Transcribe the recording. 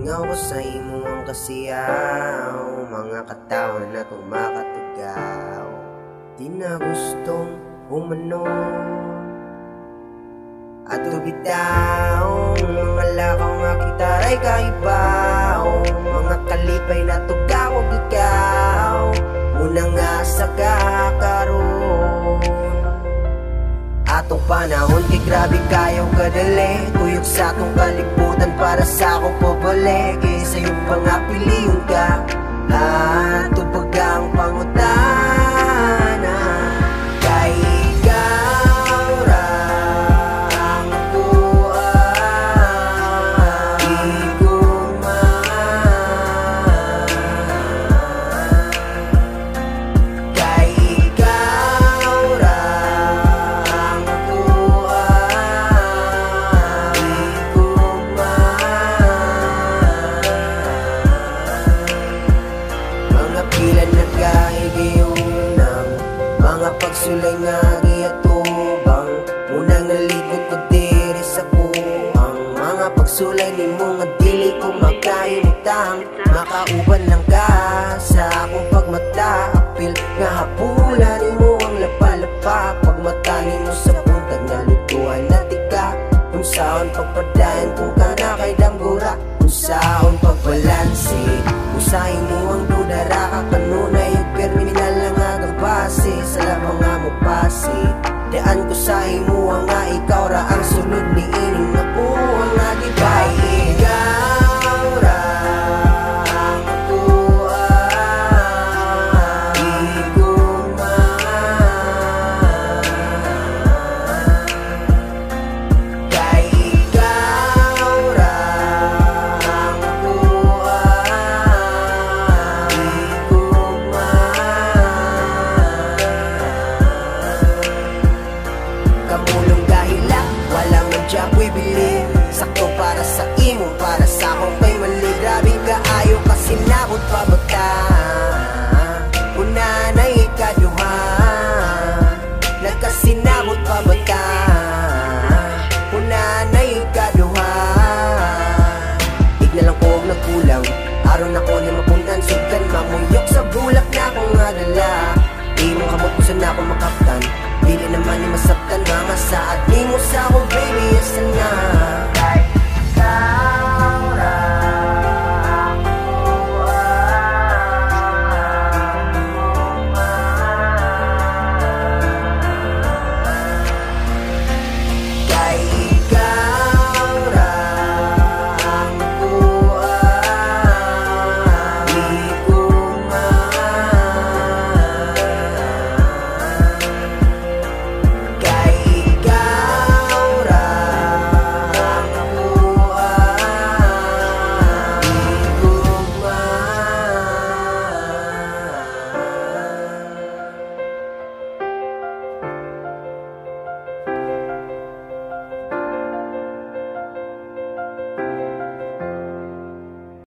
Ingaw ko sa imo ang kasiyaw, mga katawan na tumakatugaw. Di na gustong umano at bitaw, mga lakaw nga kitaray kaibaw, mga kalipay na tugaw og ikaw. Muna nga sa kakaroon atong panahon kay grabe kayo kadali, tuyok sa atong kalibutan para sa akong pabalik. Sa iyong pangapiliyon ka at tupag ang pangutana, kay ikaw ra ang tuwa. Di ko kay ikaw ra ang tuwa. Di ko mga pila nagkahigayunang, mga pagsulay nga giatubang. Unang nalikod ko diri sa kuwang, mga pagsulay ni mo nga dili ko makahimutang. Makauban lang ka sa akong pagmata, apil nga hapulan ni mo ang lapalapa. Pagmata ni mo sa puntag nga lutuan na tika, kung saan pagpadayan kung ka na kay damgura, kung saan pagbalansi usahin mo ang dudara ka kanunay yung kriminal lang agang base sa labang nga mo pasi. Daan ko sa imo ang nga ikaw ra ang sunod ni ining na po ang nga gibay. Ikaw ra ang tuwa. Di ko kay ikaw ra ang tuwa. Di ko kamulong dahila, walang madya bibili. Sakto para sa imo, para sa akong kay mali. Grabe kaayo kasi nabot pa bata. Una na ikaduha, nagkasinabot pa bata. Una na ikaduha, igna lang ko og nagkulang. Aron ako ni mapundan, sugdan mamuyok sa bulak na akong adala. Imong kamot ko sa na ako makaptan, dili naman ni masabtan mga saad nimo sa akong